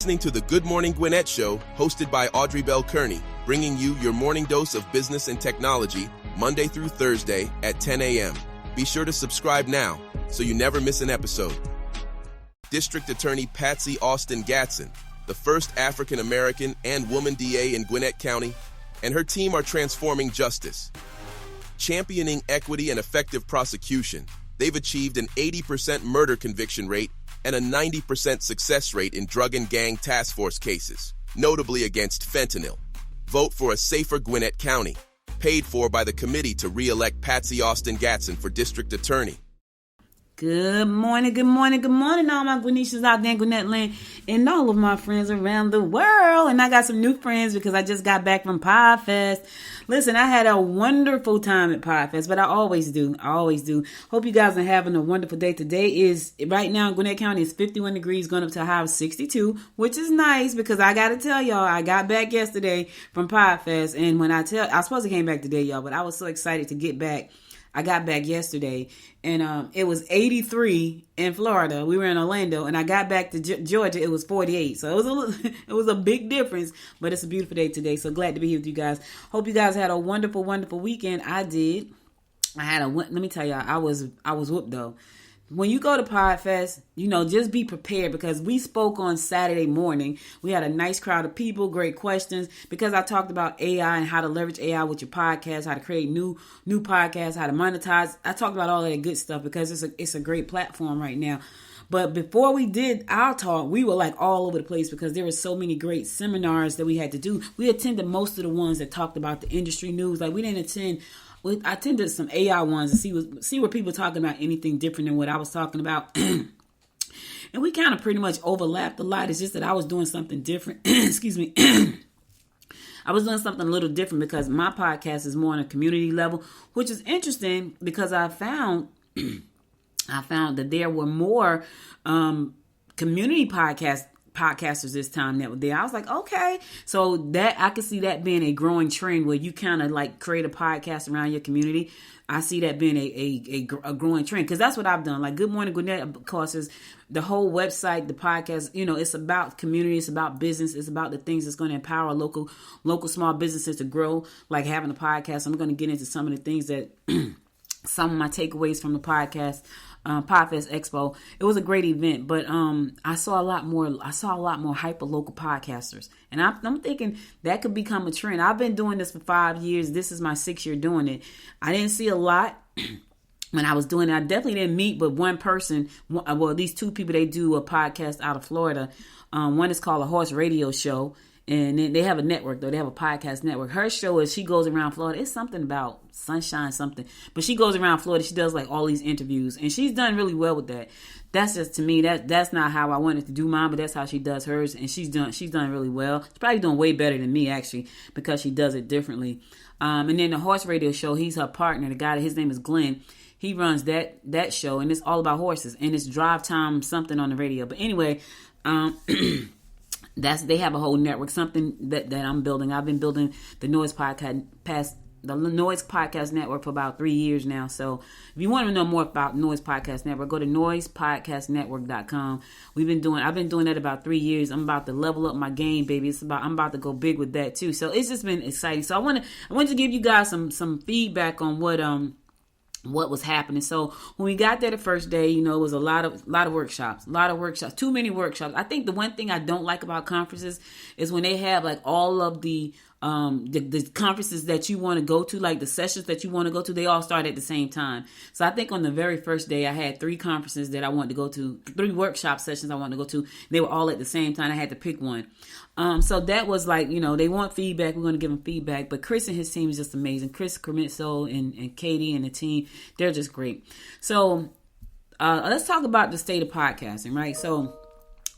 listening to the Good Morning Gwinnett show, hosted by Audrey Bell Kearney, bringing you your morning dose of business and technology, Monday through Thursday at 10 a.m. Be sure to subscribe now so you never miss an episode. District Attorney Patsy Austin Gatson, the first African American and woman DA in Gwinnett County, and her team are transforming justice. Championing equity and effective prosecution, they've achieved an 80% murder conviction rate and a 90% success rate in drug and gang task force cases, notably against fentanyl. Vote for a safer Gwinnett County. Paid for by the committee to re-elect Patsy Austin Gatson for District Attorney. Good morning, good morning, good morning, all my Gwinnetians out there in Gwinnett land and all of my friends around the world. And I got some new friends because I just got back from Podfest. Listen, I had a wonderful time at Podfest, but I always do. Hope you guys are having a wonderful day. Today is, right now in Gwinnett County, it's 51 degrees going up to a high of 62, which is nice because I got to tell y'all, I got back yesterday from Podfest. And I was supposed to came back today, y'all, but I was so excited to get back. I got back yesterday, and it was 83 in Florida. We were in Orlando, and I got back to Georgia. It was 48, so it was a big difference. But it's a beautiful day today, so glad to be here with you guys. Hope you guys had a wonderful, wonderful weekend. I did. Let me tell y'all, I was whooped though. When you go to Podfest, just be prepared because we spoke on Saturday morning. We had a nice crowd of people, great questions, because I talked about AI and how to leverage AI with your podcast, how to create new podcasts, how to monetize. I talked about all that good stuff because it's a great platform right now. But before we did our talk, we were like all over the place because there were so many great seminars that we had to do. We attended most of the ones that talked about the industry news. Like we didn't attend. I attended some AI ones to see what people talking about anything different than what I was talking about. And we kind of pretty much overlapped a lot. It's just that I was doing something different. Excuse me. I was doing something a little different because my podcast is more on a community level, which is interesting because I found that there were more community podcasters this time that were there. I was like, okay, so that I could see that being a growing trend where you kind of like create a podcast around your community. I see that being a growing trend because that's what I've done. Like Good Morning Gwinnett, of course, is the whole website, the podcast. It's about community, it's about business, it's about the things that's going to empower local small businesses to grow. Like having a podcast, I'm going to get into some of the things that some of my takeaways from the podcast. Podfest Expo. It was a great event, but I saw a lot more hyper local podcasters, and I'm thinking that could become a trend. I've been doing this for 5 years. This is my 6th year doing it. I didn't see a lot when I was doing it. I definitely didn't meet but one person. Well, at least two people. They do a podcast out of Florida. One is called a Horse Radio Show. And then they have a network, though. They have a podcast network. Her show is she goes around Florida. It's something about sunshine, something. But she goes around Florida. She does like all these interviews. And she's done really well with that. That's just, to me, that's not how I wanted to do mine. But that's how she does hers. And she's done really well. She's probably doing way better than me, actually, because she does it differently. And then the Horse Radio Show, he's her partner. The guy, his name is Glenn. He runs that show. And it's all about horses. And it's drive time something on the radio. But anyway, they have a whole network, something that I'm building. I've been building the Noise Podcast Network for about 3 years now. So if you want to know more about Noise Podcast Network, go to noisepodcastnetwork.com. I've been doing that about 3 years. I'm about to level up my game, baby. I'm about to go big with that too. So it's just been exciting. So I wanted to give you guys some feedback on what was happening. So when we got there the first day, it was a lot of workshops, too many workshops. I think the one thing I don't like about conferences is when they have like all of the conferences that you want to go to, like the sessions that you want to go to, they all start at the same time. So I think on the very first day, I had 3 conferences that I wanted to go to, 3 workshop sessions I wanted to go to. They were all at the same time. I had to pick one. So that was like, they want feedback. We're going to give them feedback. But Chris and his team is just amazing. Chris Kermitso and Katie and the team, they're just great. So let's talk about the state of podcasting, right? So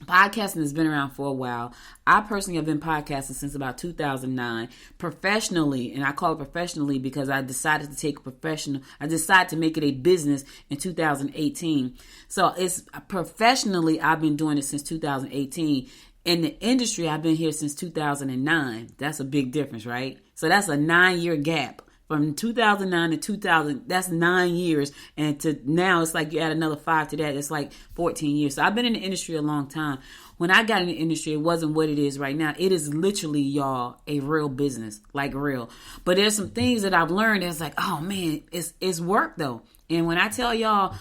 podcasting has been around for a while. I personally have been podcasting since about 2009 professionally, and I call it professionally because I decided to make it a business in 2018. So it's professionally, I've been doing it since 2018. In the industry, I've been here since 2009. That's a big difference, right? So that's a 9-year gap. From 2009 to 2000, that's 9 years. And to now, it's like you add another 5 to that. It's like 14 years. So I've been in the industry a long time. when I got in the industry, it wasn't what it is right now. It is literally, y'all, a real business, like real. But there's some things that I've learned that's like, oh man, it's work though. And when I tell y'all,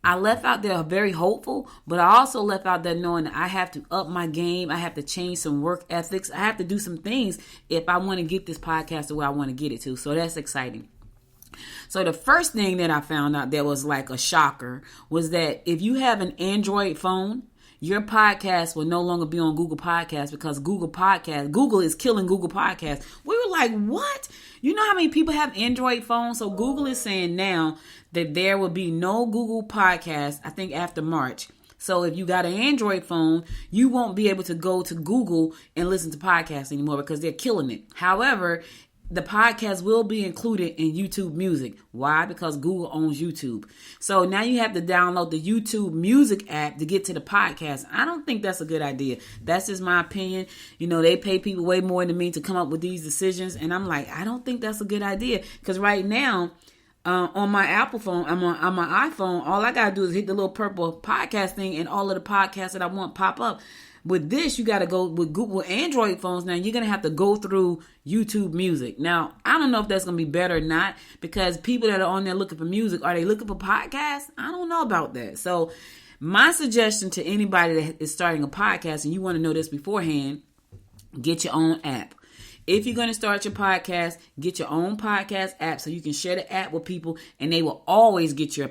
I left out there very hopeful, but I also left out there knowing that I have to up my game. I have to change some work ethics. I have to do some things if I want to get this podcast to where I want to get it to. So that's exciting. So the first thing that I found out that was like a shocker was that if you have an Android phone, your podcast will no longer be on Google Podcasts because Google is killing Google Podcasts. We were like, what? You know how many people have Android phones? So Google is saying now that there will be no Google Podcasts, I think after March. So if you got an Android phone, you won't be able to go to Google and listen to podcasts anymore because they're killing it. However, the podcast will be included in YouTube Music. Why? Because Google owns YouTube. So now you have to download the YouTube Music app to get to the podcast. I don't think that's a good idea. That's just my opinion. You know, they pay people way more than me to come up with these decisions. And I'm like, I don't think that's a good idea. Because right now, on my Apple phone, on my iPhone, all I got to do is hit the little purple podcast thing and all of the podcasts that I want pop up. With this, you got to go with Google Android phones. Now you're going to have to go through YouTube Music. Now, I don't know if that's going to be better or not because people that are on there looking for music, are they looking for podcasts? I don't know about that. So my suggestion to anybody that is starting a podcast and you want to know this beforehand, get your own app. If you're going to start your podcast, get your own podcast app so you can share the app with people and they will always get your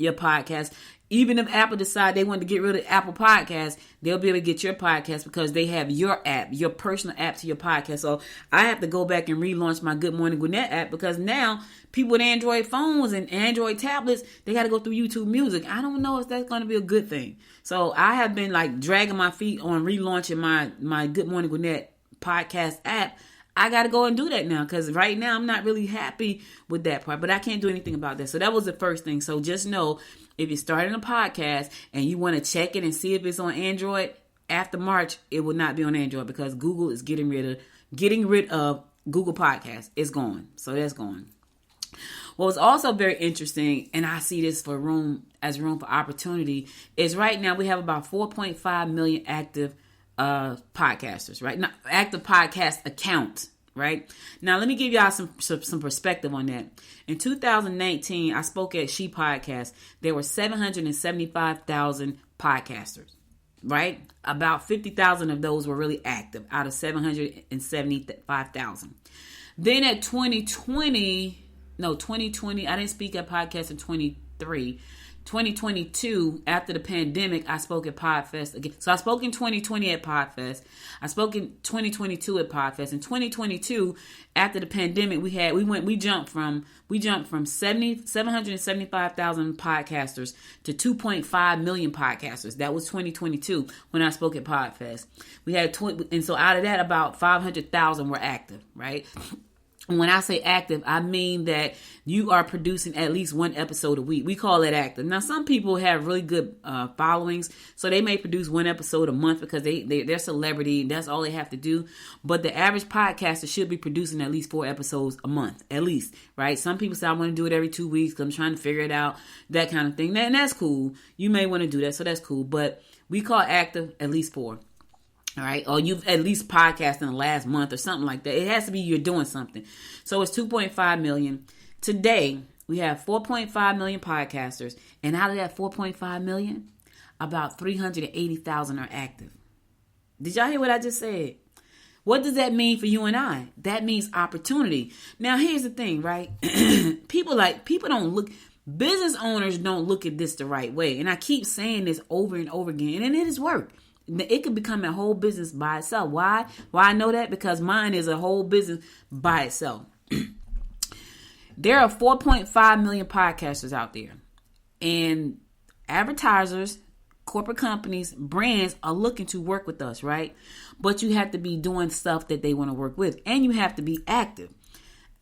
podcast. Even if Apple decide they want to get rid of Apple Podcasts, they'll be able to get your podcast because they have your app, your personal app to your podcast. So I have to go back and relaunch my Good Morning Gwinnett app because now people with Android phones and Android tablets, they got to go through YouTube Music. I don't know if that's going to be a good thing. So I have been like dragging my feet on relaunching my Good Morning Gwinnett podcast app. I got to go and do that now because right now I'm not really happy with that part, but I can't do anything about that. So that was the first thing. So just know if you're starting a podcast and you want to check it and see if it's on Android, after March, it will not be on Android because Google is getting rid of Google Podcasts. It's gone. So that's gone. What was also very interesting, and I see this for room for opportunity, is right now we have about 4.5 million active podcasters, right? Not active podcast accounts, right? Now, let me give y'all some perspective on that. In 2019, I spoke at She Podcast. There were 775,000 podcasters, right? About 50,000 of those were really active out of 775,000. Then at 2020, I didn't speak at podcast in 2022, after the pandemic, I spoke at Podfest again. So I spoke in 2020 at Podfest. I spoke in 2022 at Podfest. In 2022, after the pandemic, we jumped from 775,000 podcasters to 2.5 million podcasters. That was 2022 when I spoke at Podfest. We had and so out of that, about 500,000 were active, right? When I say active, I mean that you are producing at least one episode a week. We call it active. Now, some people have really good followings, so they may produce one episode a month because they're celebrity. That's all they have to do. But the average podcaster should be producing at least 4 episodes a month, at least, right? Some people say, I want to do it every 2 weeks because I'm trying to figure it out, that kind of thing. And that's cool. You may want to do that, so that's cool. But we call active at least 4. All right. Or you've at least podcasted in the last month or something like that. It has to be you're doing something. So it's 2.5 million. Today, we have 4.5 million podcasters. And out of that 4.5 million, about 380,000 are active. Did y'all hear what I just said? What does that mean for you and I? That means opportunity. Now, here's the thing, right? People don't look, business owners don't look at this the right way. And I keep saying this over and over again. And it has worked. It could become a whole business by itself. Why? Why I know that? Because mine is a whole business by itself. There are 4.5 million podcasters out there. And advertisers, corporate companies, brands are looking to work with us, right? But you have to be doing stuff that they want to work with. And you have to be active.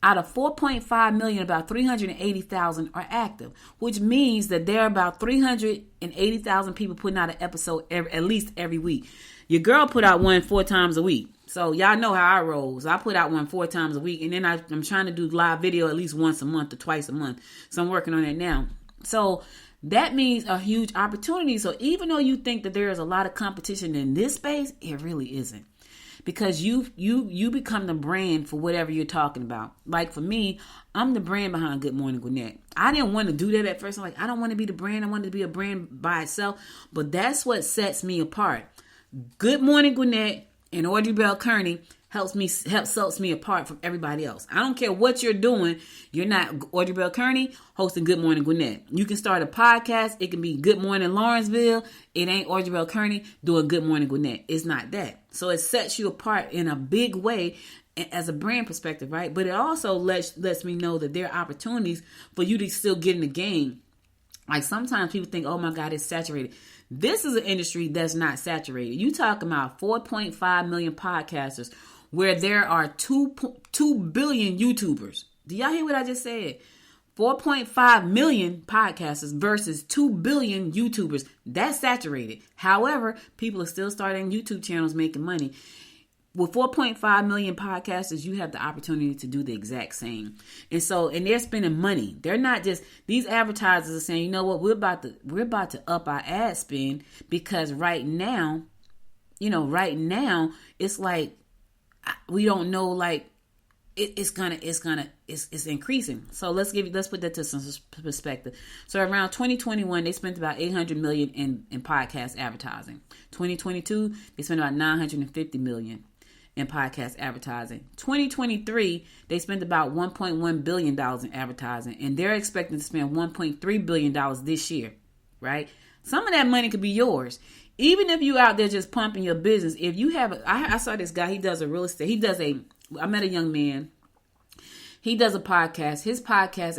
Out of 4.5 million, about 380,000 are active, which means that there are about 380,000 people putting out an episode at least every week. Your girl put out one 4 times a week. So y'all know how I roll. So I put out one 4 times a week. And then I'm trying to do live video at least once a month or twice a month. So I'm working on that now. So that means a huge opportunity. So even though you think that there is a lot of competition in this space, it really isn't. Because you become the brand for whatever you're talking about. Like for me, I'm the brand behind Good Morning Gwinnett. I didn't want to do that at first. I'm like, I don't want to be the brand. I wanted to be a brand by itself. But that's what sets me apart. Good Morning Gwinnett and Audrey Bell Kearney helps me apart from everybody else. I don't care what you're doing. You're not Audrey Bell Kearney hosting Good Morning Gwinnett. You can start a podcast. It can be Good Morning Lawrenceville. It ain't Audrey Bell Kearney doing Good Morning Gwinnett. It's not that. So it sets you apart in a big way as a brand perspective, right? But it also lets me know that there are opportunities for you to still get in the game. Like sometimes people think, oh my God, it's saturated. This is an industry that's not saturated. You talking about 4.5 million podcasters where there are 2 billion YouTubers. Do y'all hear what I just said? 4.5 million podcasters versus 2 billion YouTubers. That's saturated. However, people are still starting YouTube channels making money. With 4.5 million podcasters, you have the opportunity to do the exact same. And they're spending money. They're not just, these advertisers are saying, you know what, we're about to up our ad spend because right now, it's like, we don't know, like, it's increasing. So let's put that to some perspective. So around 2021, they spent about $800 million in podcast advertising. 2022, they spent about $950 million in podcast advertising. 2023, they spent about $1.1 billion in advertising, and they're expecting to spend $1.3 billion this year, right? Some of that money could be yours. Even if you out there just pumping your business, if you have, I saw this guy, he does a real estate, I met a young man, he does a podcast, his podcast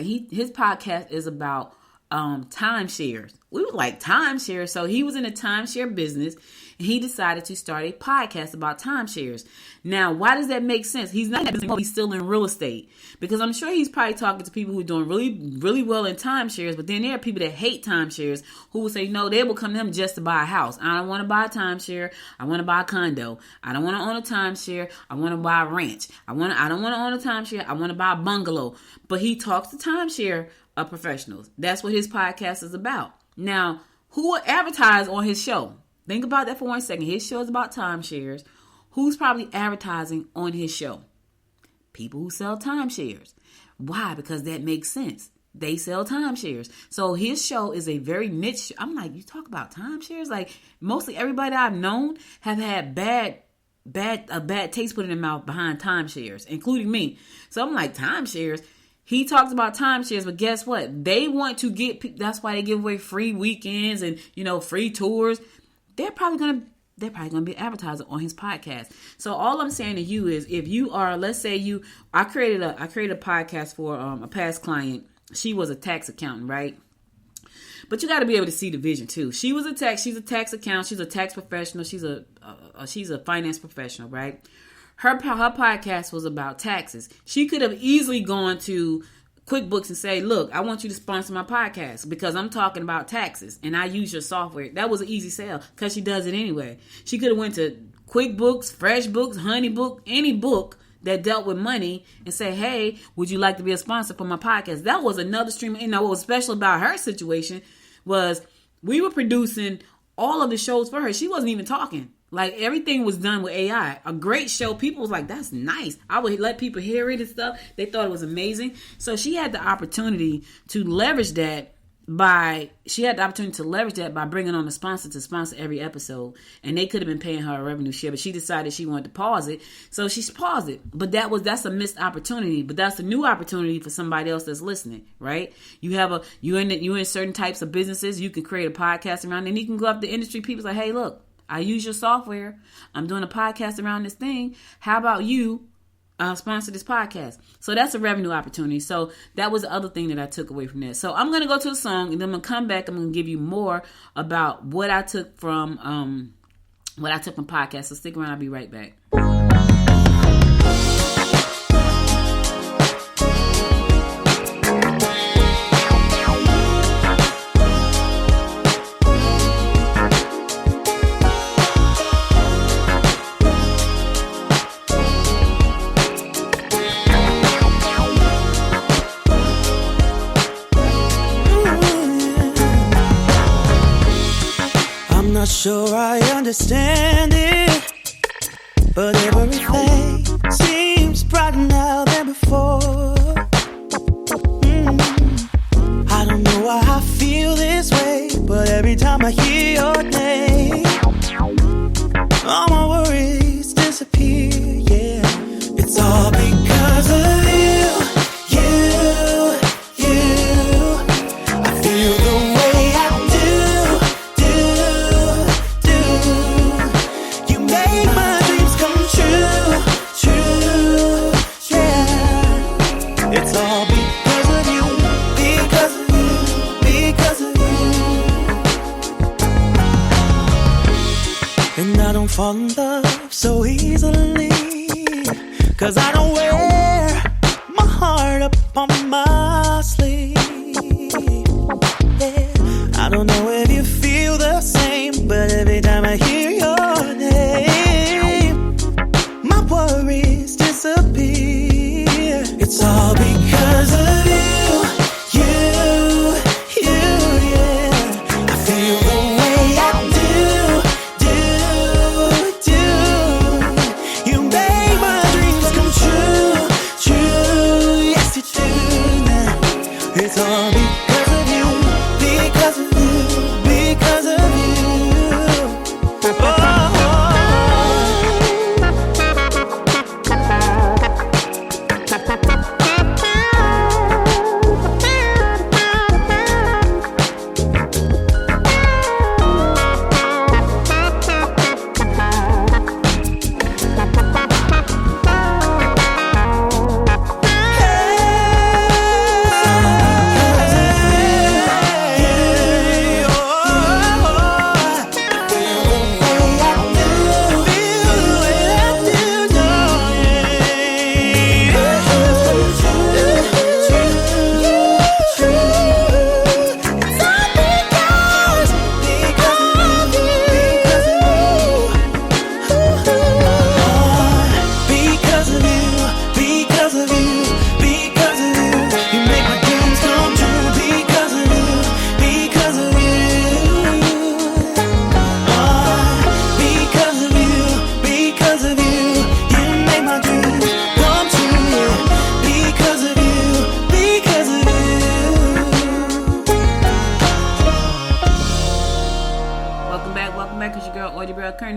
is about timeshares. We were like, timeshares. So he was in a timeshare business and he decided to start a podcast about timeshares. Now, why does that make sense? He's not in business, he's still in real estate, because I'm sure he's probably talking to people who are doing really, really well in timeshares. But then there are people that hate timeshares who will say, no, they will come to them just to buy a house. I don't want to buy a timeshare. I want to buy a condo. I don't want to own a timeshare. I want to buy a ranch. I don't want to own a timeshare. I want to buy a bungalow. But he talks to timeshare professionals. That's what his podcast is about. Now, who will advertise on his show? Think about that for 1 second. His show is about timeshares. Who's probably advertising on his show? People who sell timeshares. Why? Because that makes sense. They sell timeshares. So his show is a very niche. I'm like, you talk about timeshares? Like, mostly everybody I've known have had bad taste put in their mouth behind timeshares, including me. So I'm like, timeshares? He talks about timeshares, but guess what? They want to that's why they give away free weekends and, free tours. They're probably going to be advertising on his podcast. So all I'm saying to you is, if you are, let's say I created a podcast for a past client. She was a tax accountant, right? But you got to be able to see the vision too. She's a tax accountant. She's a tax professional. She's a finance professional, right? Her podcast was about taxes. She could have easily gone to QuickBooks and say, look, I want you to sponsor my podcast because I'm talking about taxes and I use your software. That was an easy sell because she does it anyway. She could have went to QuickBooks, FreshBooks, HoneyBook, any book that dealt with money and say, hey, would you like to be a sponsor for my podcast? That was another stream. What was special about her situation was we were producing all of the shows for her. She wasn't even talking. Like, everything was done with AI. A great show. People was like, that's nice. I would let people hear it and stuff. They thought it was amazing. So she had the opportunity to leverage that by bringing on a sponsor to sponsor every episode. And they could have been paying her a revenue share, but she decided she wanted to pause it. So she paused it. But that's a missed opportunity. But that's a new opportunity for somebody else that's listening, right? You're in certain types of businesses. You can create a podcast around it, and you can go up to industry. People's like, hey, look, I use your software. I'm doing a podcast around this thing. How about you sponsor this podcast? So that's a revenue opportunity. So that was the other thing that I took away from that. So I'm going to go to a song, and then I'm going to come back. I'm going to give you more about what I took from podcasts. So stick around. I'll be right back. sure I understand it, but everything seems brighter now than before. I don't know why I feel this way, but every time I hear your name, all my worries disappear, yeah. It's all because of you. I feel the way I do. You make my dreams come true, yeah. It's all because of you, because of you, because of you. And I don't fall in love so easily, 'cause I don't wear my heart up on my sleeve. Yeah. I don't know if you feel the same, but every time I hear your name, my worries disappear. It's all because of you, yeah. I feel the way I do. You make my dreams come true, yes you do. It's all because of you, because of you, because of you.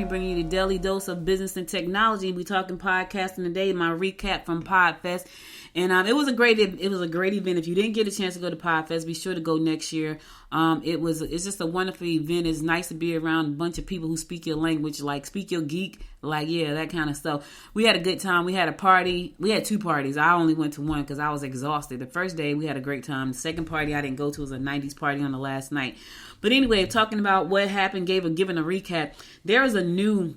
Bringing you the daily dose of business and technology. We talking podcasting today. My recap from Podfest, and it was a great event. If you didn't get a chance to go to Podfest, be sure to go next year. It's just a wonderful event. It's nice to be around a bunch of people who speak your language, like speak your geek, like that kind of stuff. We had a good time. We had a party. We had two parties. I only went to one because I was exhausted. The first day we had a great time. The second party I didn't go to was a 90s party on the last night. But anyway, talking about what happened, giving a recap. There's a new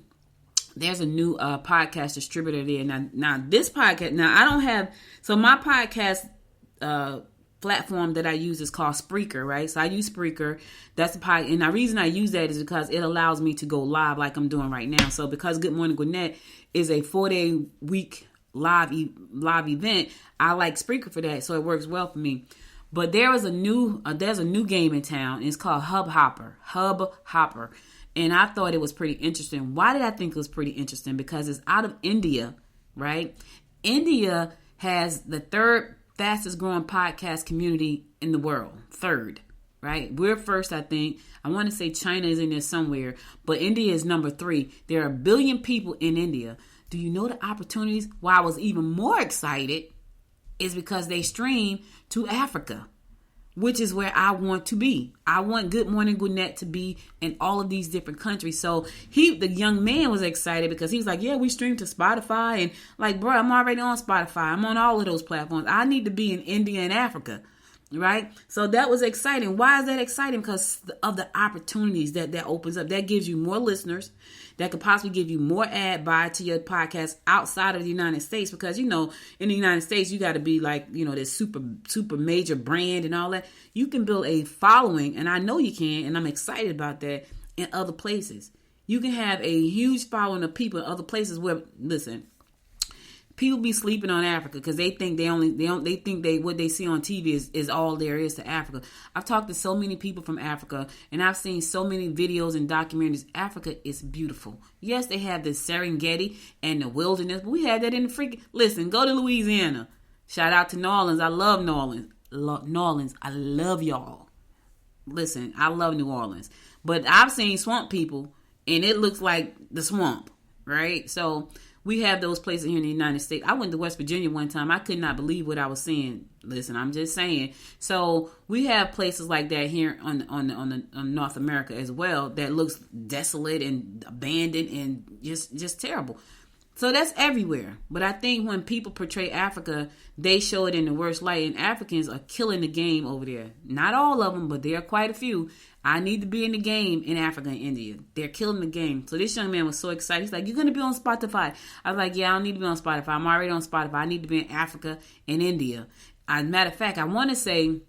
podcast distributor there. Now this podcast. Now I don't have. So my podcast platform that I use is called Spreaker, right? So I use Spreaker. That's the podcast, and the reason I use that is because it allows me to go live like I'm doing right now. So because Good Morning Gwinnett is a 4-day week live event, I like Spreaker for that. So it works well for me. But there's a new game in town, and it's called Hubhopper. And I thought it was pretty interesting. Why did I think it was pretty interesting? Because it's out of India, right? India has the third fastest growing podcast community in the world. Third, right? We're first, I think. I want to say China is in there somewhere, but India is number 3. There are 1 billion people in India. Do you know the opportunities? Why I was even more excited is because they stream to Africa, which is where I want to be. I want Good Morning Gwinnett to be in all of these different countries. So the young man was excited because he was like, yeah, we stream to Spotify. And like, bro, I'm already on Spotify. I'm on all of those platforms. I need to be in India and Africa, right? So that was exciting. Why is that exciting? Because of the opportunities that opens up. That gives you more listeners. That could possibly give you more ad buy to your podcast outside of the United States. Because, in the United States, you got to be like, this super, super major brand and all that. You can build a following, and I know you can, and I'm excited about that, in other places. You can have a huge following of people in other places where, listen, people be sleeping on Africa because they think what they see on TV is all there is to Africa. I've talked to so many people from Africa, and I've seen so many videos and documentaries. Africa is beautiful. Yes, they have the Serengeti and the wilderness, but we had that in the freaking... Listen, go to Louisiana. Shout out to New Orleans. I love New Orleans. New Orleans. I love y'all. Listen, I love New Orleans. But I've seen swamp people, and it looks like the swamp, right? So we have those places here in the United States. I went to West Virginia one time. I could not believe what I was seeing. Listen, I'm just saying. So we have places like that here on North America as well that looks desolate and abandoned and just terrible. So that's everywhere. But I think when people portray Africa, they show it in the worst light. And Africans are killing the game over there. Not all of them, but there are quite a few. I need to be in the game in Africa and India. They're killing the game. So this young man was so excited. He's like, you're going to be on Spotify. I was like, yeah, I don't need to be on Spotify. I'm already on Spotify. I need to be in Africa and India. As a matter of fact, I want to say,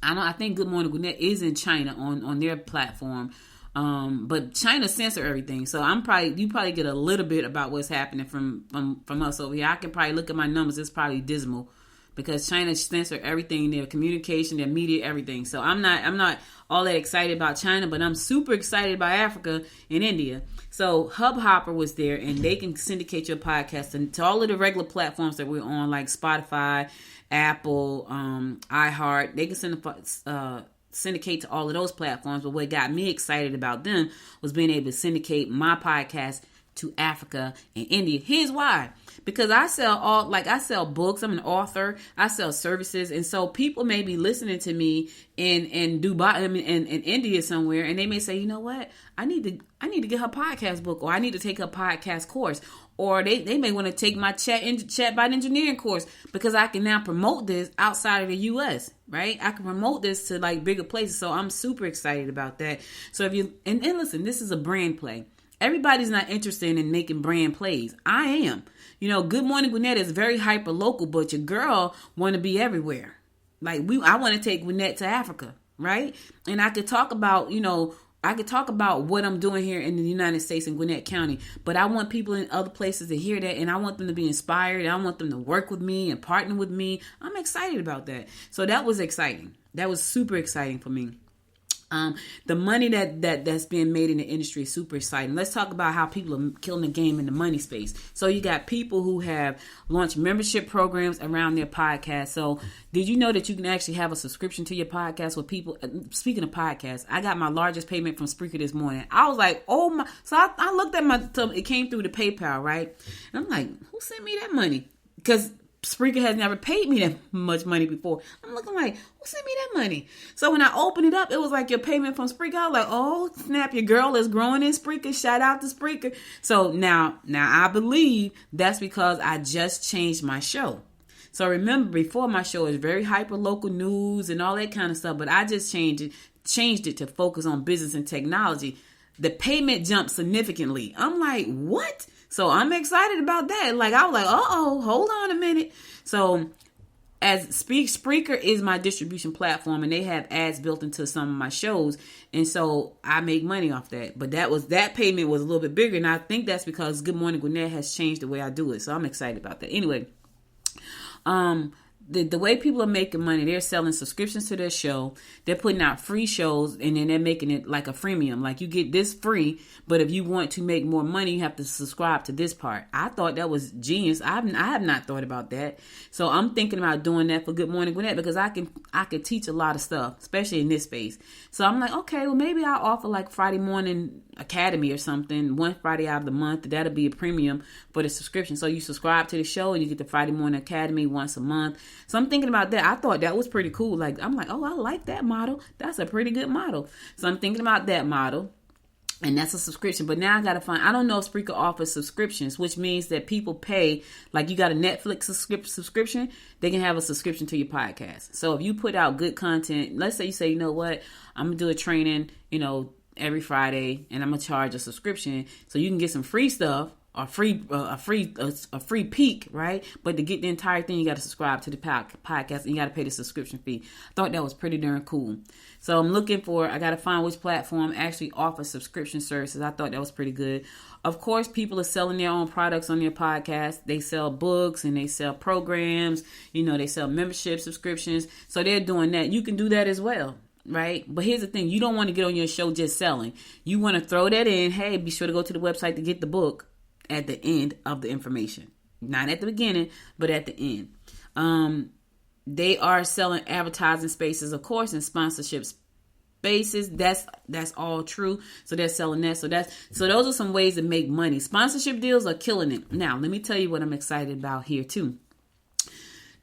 I think Good Morning Gwinnett is in China on their platform. But China censor everything, so you probably get a little bit about what's happening from us over here. I can probably look at my numbers; it's probably dismal because China censor everything, their communication, their media, everything. So I'm not all that excited about China, but I'm super excited about Africa and India. So Hubhopper was there, and they can syndicate your podcast to all of the regular platforms that we're on, like Spotify, Apple, iHeart. They can syndicate to all of those platforms. But what got me excited about them was being able to syndicate my podcast to Africa and India. Here's why. Because I sell books. I'm an author. I sell services. And so people may be listening to me in Dubai, in India somewhere, and they may say, you know what? I need to get her podcast book, or I need to take her podcast course. Or they may want to take my chatbot engineering course because I can now promote this outside of the U.S., right? I can promote this to like bigger places. So I'm super excited about that. So if you, and listen, this is a brand play. Everybody's not interested in making brand plays. I am. Good Morning Gwinnett is very hyper local, but your girl want to be everywhere. Like I want to take Gwinnett to Africa, right? And I could talk about, what I'm doing here in the United States in Gwinnett County, but I want people in other places to hear that, and I want them to be inspired, and I want them to work with me and partner with me. I'm excited about that. So that was exciting. That was super exciting for me. The money that's being made in the industry is super exciting. Let's talk about how people are killing the game in the money space. So you got people who have launched membership programs around their podcast. So did you know that you can actually have a subscription to your podcast with people? Speaking of podcasts, I got my largest payment from Spreaker this morning. I was like, oh my. So I looked at it came through the PayPal, right? And I'm like, who sent me that money? Because Spreaker has never paid me that much money before. I'm looking like, who sent me that money? So when I opened it up, it was like your payment from Spreaker. I was like, oh, snap, your girl is growing in Spreaker. Shout out to Spreaker. So now I believe that's because I just changed my show. So remember, before my show is very hyper local news and all that kind of stuff, but I just changed it to focus on business and technology. The payment jumped significantly. I'm like, what? So I'm excited about that. Like, I was like, hold on a minute. So as Spreaker is my distribution platform, and they have ads built into some of my shows. And so I make money off that. But that payment was a little bit bigger. And I think that's because Good Morning Gwinnett has changed the way I do it. So I'm excited about that. Anyway, the way people are making money, they're selling subscriptions to their show. They're putting out free shows, and then they're making it like a freemium. Like, you get this free, but if you want to make more money, you have to subscribe to this part. I thought that was genius. I have not thought about that. So I'm thinking about doing that for Good Morning Gwinnett because I could teach a lot of stuff, especially in this space. So I'm like, okay, well, maybe I'll offer like Friday Morning Academy or something, one Friday out of the month. That'll be a premium for the subscription. So you subscribe to the show and you get the Friday Morning Academy once a month. So I'm thinking about that. I thought that was pretty cool. Like, I'm like, oh, I like that model. That's a pretty good model. So I'm thinking about that model. And that's a subscription. But now I got to I don't know if Spreaker offers subscriptions, which means that people pay, like you got a Netflix subscription, they can have a subscription to your podcast. So if you put out good content, let's say you say, you know what, I'm going to do a training, every Friday, and I'm going to charge a subscription so you can get some free stuff a free peek, right? But to get the entire thing, you got to subscribe to the podcast and you got to pay the subscription fee. I thought that was pretty darn cool. So I'm looking I got to find which platform actually offers subscription services. I thought that was pretty good. Of course, people are selling their own products on their podcast. They sell books and they sell programs. They sell membership subscriptions. So they're doing that. You can do that as well. Right? But here's the thing. You don't want to get on your show just selling. You want to throw that in. Hey, be sure to go to the website to get the book at the end of the information. Not at the beginning, but at the end. They are selling advertising spaces, of course, and sponsorship spaces. That's all true. So they're selling that. So those are some ways to make money. Sponsorship deals are killing it. Now, let me tell you what I'm excited about here too.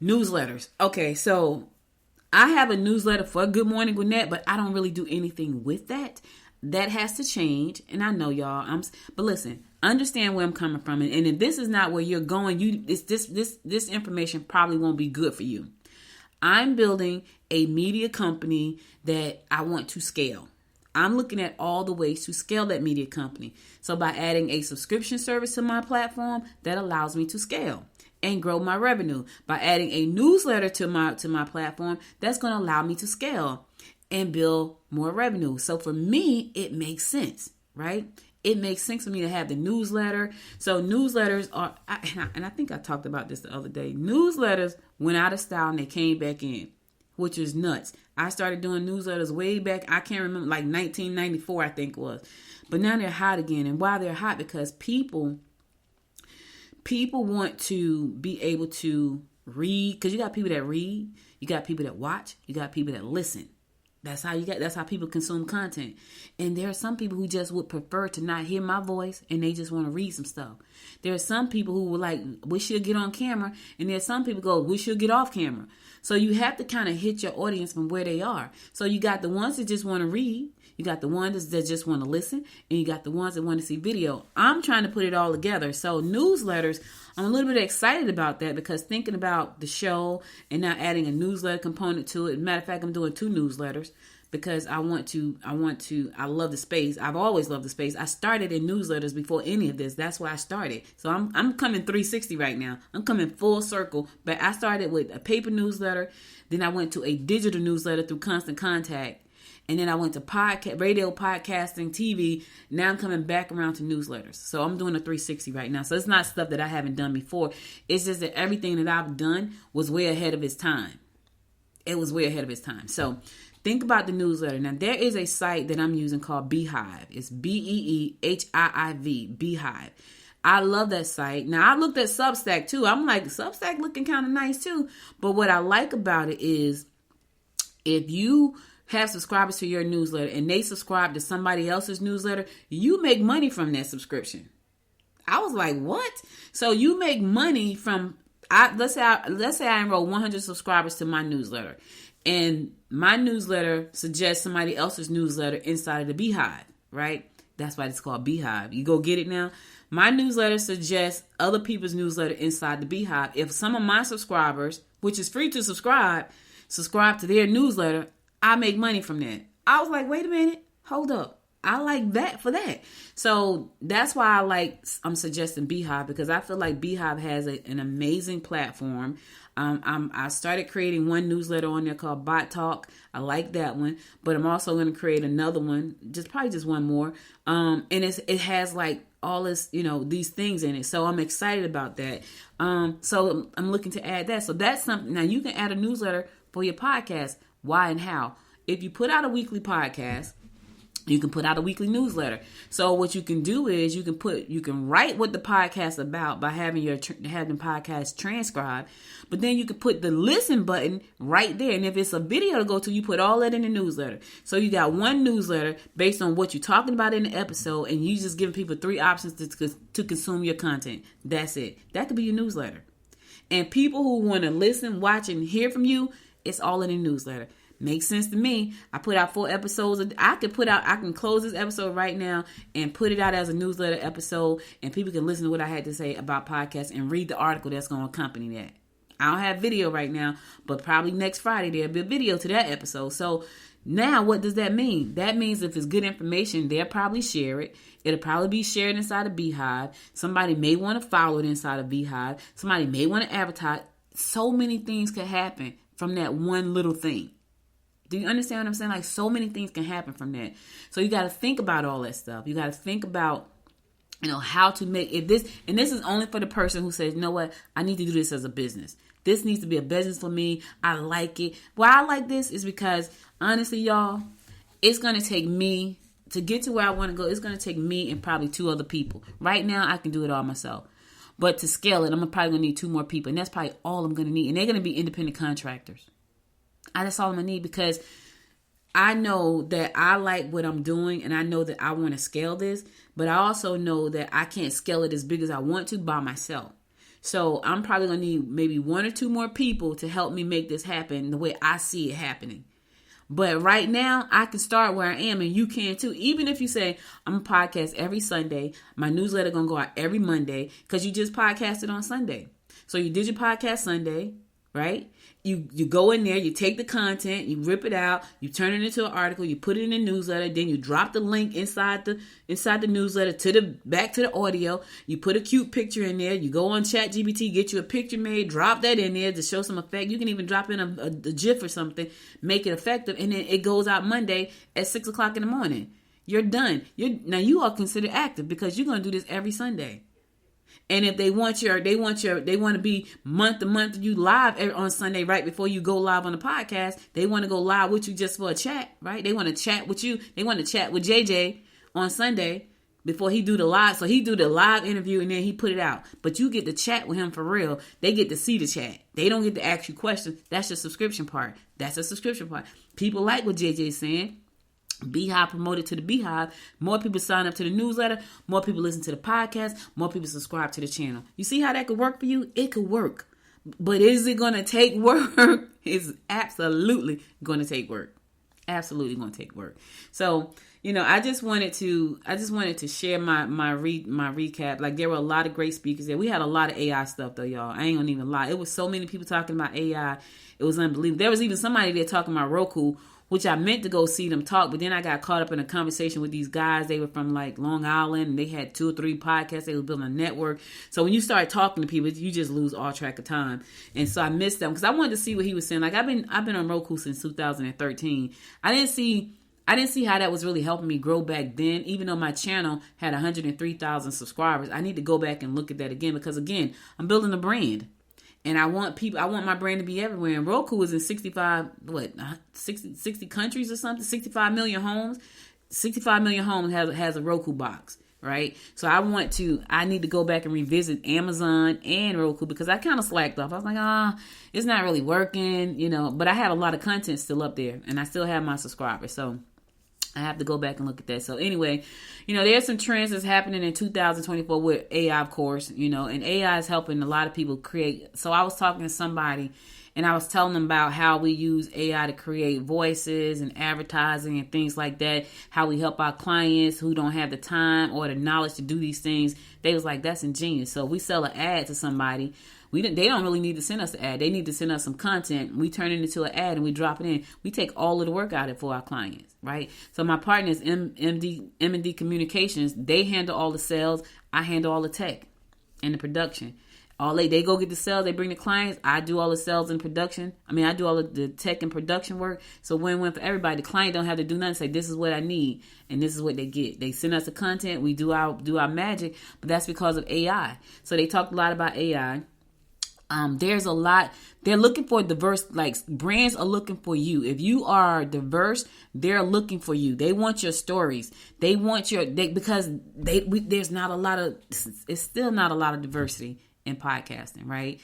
Newsletters. Okay, so I have a newsletter for Good Morning Gwinnett, but I don't really do anything with that. That has to change, and I know y'all. But listen, understand where I'm coming from, and if this is not where you're going, this information probably won't be good for you. I'm building a media company that I want to scale. I'm looking at all the ways to scale that media company. So by adding a subscription service to my platform, that allows me to scale and grow my revenue. By adding a newsletter to my platform, that's going to allow me to scale and build more revenue. So for me, it makes sense, right? It makes sense for me to have the newsletter. So newsletters are, and I think I talked about this the other day. Newsletters went out of style and they came back in, which is nuts. I started doing newsletters way back. I can't remember, like 1994, I think it was. But now they're hot again. And why they're hot? Because people want to be able to read, because you got people that read, you got people that watch, you got people that listen. That's how people consume content. And there are some people who just would prefer to not hear my voice and they just want to read some stuff. There are some people who would like, we should get on camera. And there are some people go, we should get off camera. So you have to kind of hit your audience from where they are. So you got the ones that just want to read. You got the ones that just want to listen. And you got the ones that want to see video. I'm trying to put it all together. So newsletters, I'm a little bit excited about that because thinking about the show and now adding a newsletter component to it. Matter of fact, I'm doing 2 newsletters because I love the space. I've always loved the space. I started in newsletters before any of this. That's why I started. So I'm coming 360 right now. I'm coming full circle. But I started with a paper newsletter. Then I went to a digital newsletter through Constant Contact. And then I went to radio, podcasting, TV. Now I'm coming back around to newsletters. So I'm doing a 360 right now. So it's not stuff that I haven't done before. It's just that everything that I've done was way ahead of its time. It was way ahead of its time. So think about the newsletter. Now there is a site that I'm using called Beehive. It's BEEHIIV, Beehive. I love that site. Now I looked at Substack too. I'm like, Substack looking kind of nice too. But what I like about it is if you have subscribers to your newsletter and they subscribe to somebody else's newsletter, you make money from that subscription. I was like, what? So you make money from, let's say I enroll 100 subscribers to my newsletter and my newsletter suggests somebody else's newsletter inside of the Beehive, right? That's why it's called Beehive. You go get it now. My newsletter suggests other people's newsletter inside the Beehive. If some of my subscribers, which is free to subscribe to their newsletter, I make money from that. I was like, wait a minute, hold up. I like that for that. So that's why I'm suggesting Beehive because I feel like Beehive has an amazing platform. I started creating one newsletter on there called Bot Talk. I like that one, but I'm also going to create another one, probably just one more. And it has like all this, these things in it. So I'm excited about that. So I'm looking to add that. So that's something. Now you can add a newsletter for your podcast. Why and how? If you put out a weekly podcast, you can put out a weekly newsletter. So what you can do is you can write what the podcast is about by having the podcast transcribed, but then you can put the listen button right there. And if it's a video to go to, you put all that in the newsletter. So you got one newsletter based on what you're talking about in the episode, and you just give people 3 options to consume your content. That's it. That could be your newsletter. And people who want to listen, watch, and hear from you, it's all in the newsletter. Makes sense to me. I put out 4 episodes. I can close this episode right now and put it out as a newsletter episode, and people can listen to what I had to say about podcasts and read the article that's going to accompany that. I don't have video right now, but probably next Friday there'll be a video to that episode. So Now, what does that mean? That means if it's good information, they'll probably share it. It'll probably be shared inside a Beehive. Somebody may want to follow it inside a Beehive. Somebody may want to advertise. So many things can happen from that one little thing. Do you understand what I'm saying? Like, so many things can happen from that. So you got to think about all that stuff. You got to think about, how to make it this. And this is only for the person who says, you know what? I need to do this as a business. This needs to be a business for me. I like it. Why I like this is because, honestly, y'all, it's going to take me to get to where I want to go. It's going to take me and probably 2 other people. Right now, I can do it all myself. But to scale it, I'm probably going to need 2 more people. And that's probably all I'm going to need. And they're going to be independent contractors. That's all I'm going to need, because I know that I like what I'm doing, and I know that I want to scale this. But I also know that I can't scale it as big as I want to by myself. So I'm probably going to need maybe 1 or 2 more people to help me make this happen the way I see it happening. But right now, I can start where I am, and you can too. Even if you say, I'm a podcast every Sunday, my newsletter going to go out every Monday, because you just podcasted on Sunday. So you did your podcast Sunday, right? You go in there, you take the content, you rip it out, you turn it into an article, you put it in a newsletter, then you drop the link inside the newsletter back to the audio. You put a cute picture in there. You go on ChatGPT, get you a picture made, drop that in there to show some effect. You can even drop in a GIF or something, make it effective, and then it goes out Monday at 6:00 in the morning. You're done. Now you are considered active, because you're going to do this every Sunday. And if they want to be month to month, you live on Sunday right before you go live on the podcast. They want to go live with you just for a chat, right? They want to chat with you. They want to chat with JJ on Sunday before he do the live. So he do the live interview and then he put it out. But you get to chat with him for real. They get to see the chat. They don't get to ask you questions. That's your subscription part. That's a subscription part. People like what JJ's saying. Beehive promoted to the Beehive. More people sign up to the newsletter. More people listen to the podcast. More people subscribe to the channel. You see how that could work for you? It could work. But is it going to take work? It's absolutely going to take work. Absolutely going to take work. So, I just wanted to share my recap. Like, there were a lot of great speakers there. We had a lot of AI stuff though, y'all. I ain't gonna even lie. It was so many people talking about AI. It was unbelievable. There was even somebody there talking about Roku, which I meant to go see them talk, but then I got caught up in a conversation with these guys. They were from like Long Island, and they had 2 or 3 podcasts. They were building a network. So when you start talking to people, you just lose all track of time. And so I missed them because I wanted to see what he was saying. Like, I've been on Roku since 2013. I didn't see how that was really helping me grow back then, even though my channel had 103,000 subscribers. I need to go back and look at that again, because again, I'm building a brand. And I want my brand to be everywhere. And Roku is in 60 countries or something, 65 million homes. 65 million homes has a Roku box, right? So I need to go back and revisit Amazon and Roku, because I kind of slacked off. I was like, it's not really working, but I have a lot of content still up there, and I still have my subscribers. So I have to go back and look at that. So anyway, there's some trends that's happening in 2024 with AI, of course, and AI is helping a lot of people create. So I was talking to somebody, and I was telling them about how we use AI to create voices and advertising and things like that, how we help our clients who don't have the time or the knowledge to do these things. They was like, that's ingenious. So if we sell an ad to somebody, they don't really need to send us the ad. They need to send us some content. We turn it into an ad and we drop it in. We take all of the work out of it for our clients, right? So my partner is M&D Communications. They handle all the sales. I handle all the tech and the production. They go get the sales. They bring the clients. I do all the sales and production. I do all of the tech and production work. So win-win for everybody. The client don't have to do nothing. Say, this is what I need, and this is what they get. They send us the content. We do our magic, but that's because of AI. So they talked a lot about AI. There's a lot. They're looking for diverse, like, brands are looking for you. If you are diverse, they're looking for you. They want your stories. They want because there's not a lot of, it's still not a lot of diversity in podcasting, right?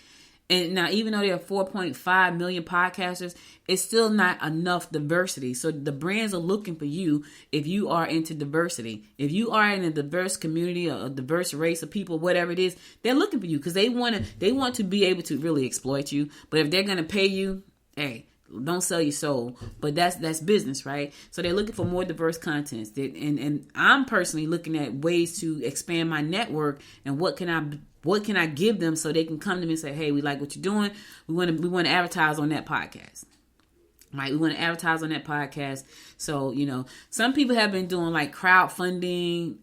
And now, even though there are 4.5 million podcasters, it's still not enough diversity. So the brands are looking for you if you are into diversity. If you are in a diverse community, or a diverse race of people, whatever it is, they're looking for you because they want to be able to really exploit you. But if they're going to pay you, hey, don't sell your soul. But that's business, right? So they're looking for more diverse content. And I'm personally looking at ways to expand my network and what can I give them so they can come to me and say, hey, we like what you're doing. We want to advertise on that podcast. Right, we want to advertise on that podcast. So, you know, some people have been doing like crowdfunding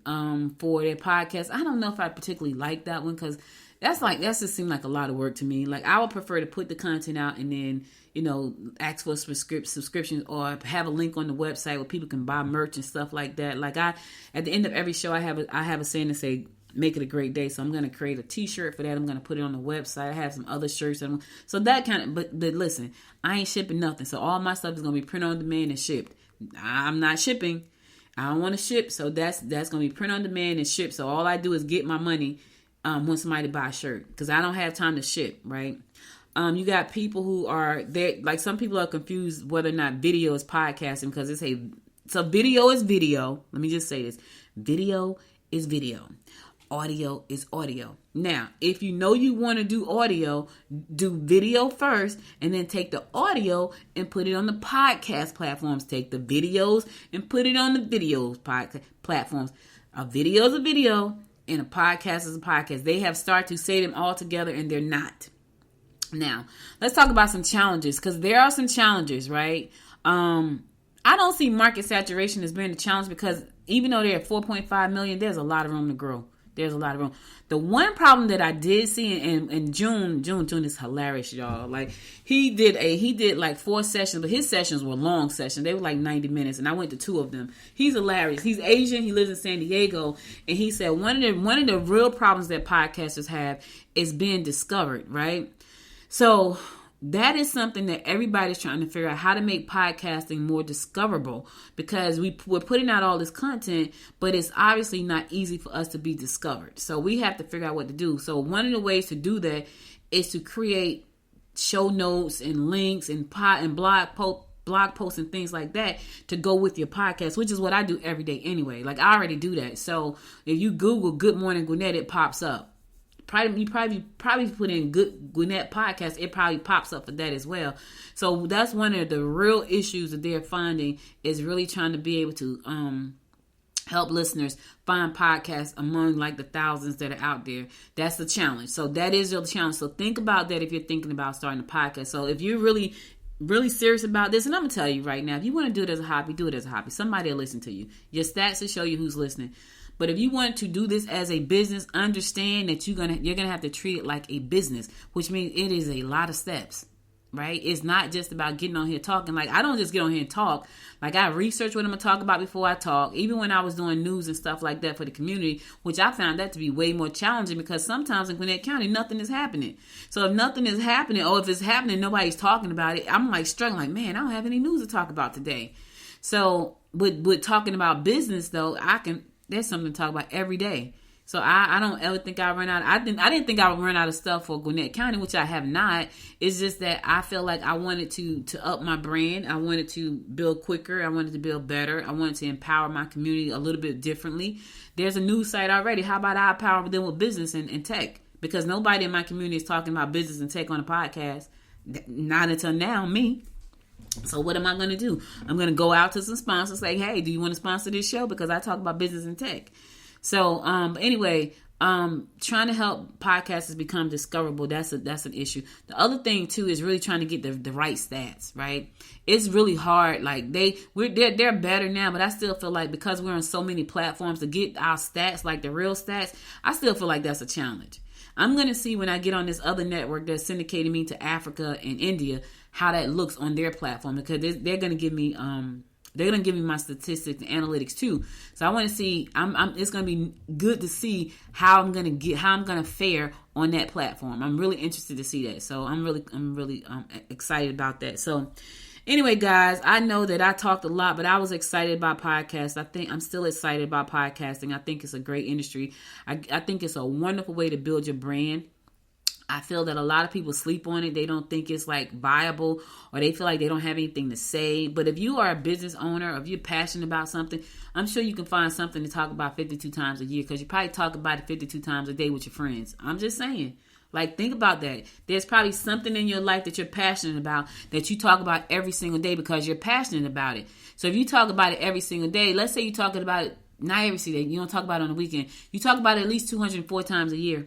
for their podcast. I don't know if I particularly like that one because that's just seemed like a lot of work to me. Like, I would prefer to put the content out and then, you know, ask for subscriptions or have a link on the website where people can buy merch and stuff like that. Like, at the end of every show, I have a saying to say, make it a great day. So I'm going to create a t-shirt for that. I'm going to put it on the website. I have some other shirts. So that kind of, but listen, I ain't shipping nothing. So all my stuff is going to be print on demand and shipped. I'm not shipping. I don't want to ship. So that's going to be print on demand and shipped. So all I do is get my money when somebody buy a shirt because I don't have time to ship, right? You got people who are there, like some people are confused whether or not video is podcasting because so video is video. Let me just say this. Video is video. Audio is audio. Now, if you know you want to do audio, do video first and then take the audio and put it on the podcast platforms. Take the videos and put it on the videos platforms. A video is a video and a podcast is a podcast. They have started to say them all together and they're not. Now, let's talk about some challenges because there are some challenges, right? I don't see market saturation as being a challenge because even though they're at 4.5 million, there's a lot of room to grow. There's a lot of room. The one problem that I did see in June is hilarious, y'all. Like he did like 4 sessions, but his sessions were long sessions. They were like 90 minutes, and I went to 2 of them. He's hilarious. He's Asian. He lives in San Diego, and he said one of the real problems that podcasters have is being discovered, right? So that is something that everybody's trying to figure out how to make podcasting more discoverable because we're putting out all this content, but it's obviously not easy for us to be discovered. So we have to figure out what to do. So one of the ways to do that is to create show notes and links and blog posts and things like that to go with your podcast, which is what I do every day anyway. Like I already do that. So if you Google Good Morning Gwinnett, it pops up. You probably put in Good Gwinnett podcast, it probably pops up for that as well. So that's one of the real issues that they're finding is really trying to be able to help listeners find podcasts among like the thousands that are out there. That's the challenge. So that is your challenge. So think about that if you're thinking about starting a podcast. So if you're really serious about this, and I'm gonna tell you right now, if you want to do it as a hobby, do it as a hobby. Somebody will listen to you. Your stats will show you who's listening. But if you want to do this as a business, understand that you're gonna have to treat it like a business, which means it is a lot of steps, right? It's not just about getting on here talking. Like I don't just get on here and talk. Like I research what I'm gonna talk about before I talk. Even when I was doing news and stuff like that for the community, which I found that to be way more challenging because sometimes in Gwinnett County nothing is happening. So if nothing is happening, or if it's happening, nobody's talking about it. I'm like struggling. Like man, I don't have any news to talk about today. So with talking about business though, there's something to talk about every day. So I don't ever think I run out. I didn't think I would run out of stuff for Gwinnett County, which I have not. It's just that I feel like I wanted to up my brand. I wanted to build quicker. I wanted to build better. I wanted to empower my community a little bit differently. There's a news site already. How about I empower them with business and tech? Because nobody in my community is talking about business and tech on a podcast. Not until now, me. So what am I going to do? I'm going to go out to some sponsors like, hey, do you want to sponsor this show? Because I talk about business and tech. So anyway, trying to help podcasters become discoverable, that's an issue. The other thing too is really trying to get the right stats, right? It's really hard. Like they're better now, but I still feel like because we're on so many platforms to get our stats, like the real stats, I still feel like that's a challenge. I'm going to see when I get on this other network that's syndicating me to Africa and India, how that looks on their platform, because they're going to give me my statistics and analytics too. So I want to see. It's going to be good to see how I'm going to fare on that platform. I'm really interested to see that. So I'm really excited about that. So anyway, guys, I know that I talked a lot, but I was excited about podcasts. I think I'm still excited about podcasting. I think it's a great industry. I think it's a wonderful way to build your brand. I feel that a lot of people sleep on it. They don't think it's like viable, or they feel like they don't have anything to say. But if you are a business owner, or if you're passionate about something, I'm sure you can find something to talk about 52 times a year, because you probably talk about it 52 times a day with your friends. I'm just saying. Like, think about that. There's probably something in your life that you're passionate about that you talk about every single day because you're passionate about it. So if you talk about it every single day, let's say you're talking about it, not every single day, you don't talk about it on the weekend. You talk about it at least 204 times a year.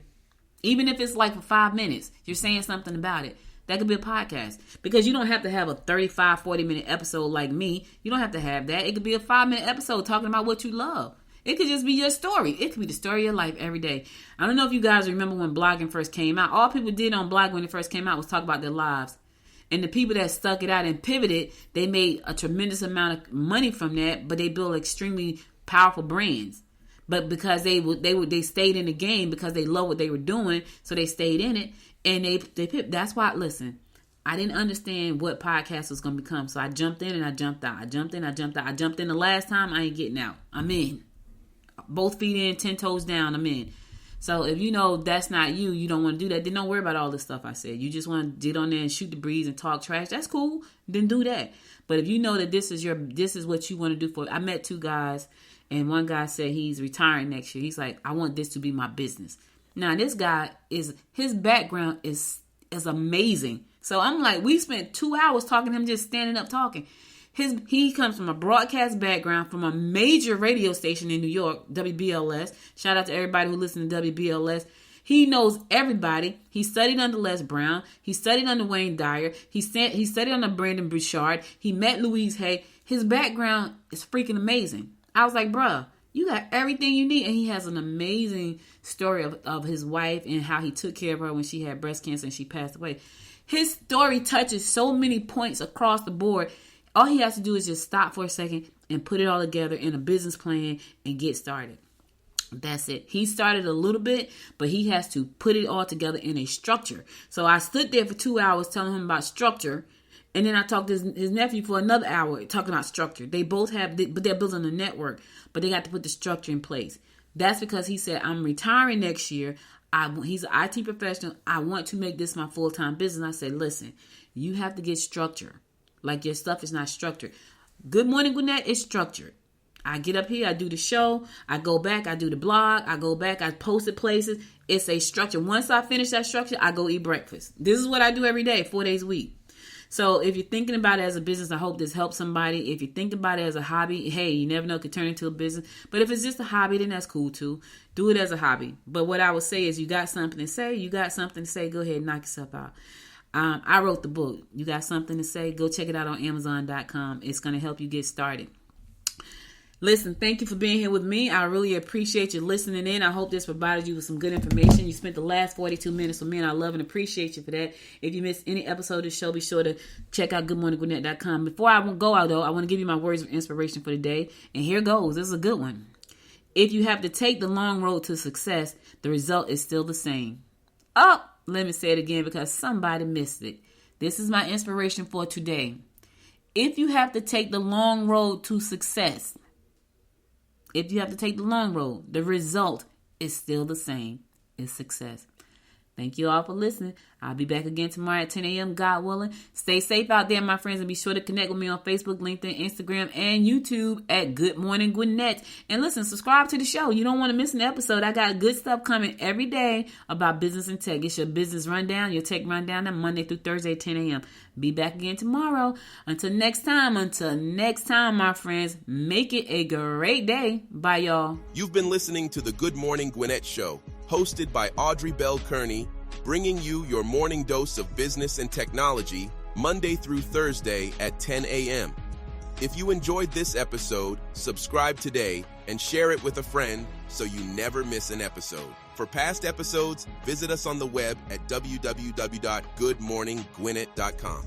Even if it's like for 5 minutes, you're saying something about it. That could be a podcast. Because you don't have to have a 35, 40-minute episode like me. You don't have to have that. It could be a 5-minute episode talking about what you love. It could just be your story. It could be the story of your life every day. I don't know if you guys remember when blogging first came out. All people did on blog when it first came out was talk about their lives. And the people that stuck it out and pivoted, they made a tremendous amount of money from that, but they built extremely powerful brands. But because they stayed in the game because they love what they were doing, so they stayed in it and they pivoted. That's why, listen, I didn't understand what podcast was going to become, so I jumped in and I jumped out. I jumped in the last time, I ain't getting out. I'm in. Both feet in, 10 toes down, I'm in. So if you know that's not you, you don't want to do that, then don't worry about all this stuff I said. You just want to get on there and shoot the breeze and talk trash. That's cool. Then do that. But if you know that this is what you want to do for, I met 2 guys, and one guy said he's retiring next year. He's like, I want this to be my business. Now this guy his background is amazing. So I'm like, we spent 2 hours talking to him, just standing up talking. He comes from a broadcast background from a major radio station in New York, WBLS. Shout out to everybody who listens to WBLS. He knows everybody. He studied under Les Brown. He studied under Wayne Dyer. He studied under Brandon Bouchard. He met Louise Hay. His background is freaking amazing. I was like, bruh, you got everything you need. And he has an amazing story of his wife and how he took care of her when she had breast cancer and she passed away. His story touches so many points across the board. All he has to do is just stop for a second and put it all together in a business plan and get started. That's it. He started a little bit, but he has to put it all together in a structure. So I stood there for 2 hours telling him about structure. And then I talked to his nephew for another hour talking about structure. They both have, but they're building a network, but they got to put the structure in place. That's because he said, I'm retiring next year. He's an IT professional. I want to make this my full-time business. I said, listen, you have to get structure. Like your stuff is not structured. Good Morning Gwinnett is structured. I get up here, I do the show, I go back, I do the blog, I go back, I post it places. It's a structure. Once I finish that structure, I go eat breakfast. This is what I do every day, 4 days a week. So if you're thinking about it as a business, I hope this helps somebody. If you think about it as a hobby, hey, you never know, it could turn into a business. But if it's just a hobby, then that's cool too. Do it as a hobby. But what I would say is you got something to say, go ahead and knock yourself out. I wrote the book. You got something to say? Go check it out on Amazon.com. It's going to help you get started. Listen, thank you for being here with me. I really appreciate you listening in. I hope this provided you with some good information. You spent the last 42 minutes with me, and I love and appreciate you for that. If you missed any episode of the show, be sure to check out goodmorninggwinnett.com. Before I go out, though, I want to give you my words of inspiration for the day. And here goes. This is a good one. If you have to take the long road to success, the result is still the same. Oh! Let me say it again because somebody missed it. This is my inspiration for today. If you have to take the long road to success, the result is still the same. It's success. Thank you all for listening. I'll be back again tomorrow at 10 a.m., God willing. Stay safe out there, my friends, and be sure to connect with me on Facebook, LinkedIn, Instagram, and YouTube at Good Morning Gwinnett. And listen, subscribe to the show. You don't want to miss an episode. I got good stuff coming every day about business and tech. It's your business rundown, your tech rundown, on Monday through Thursday at 10 a.m. Be back again tomorrow. Until next time, my friends, make it a great day. Bye, y'all. You've been listening to the Good Morning Gwinnett Show, hosted by Audrey Bell Kearney, bringing you your morning dose of business and technology Monday through Thursday at 10 a.m. If you enjoyed this episode, subscribe today and share it with a friend so you never miss an episode. For past episodes, visit us on the web at www.goodmorninggwinnett.com.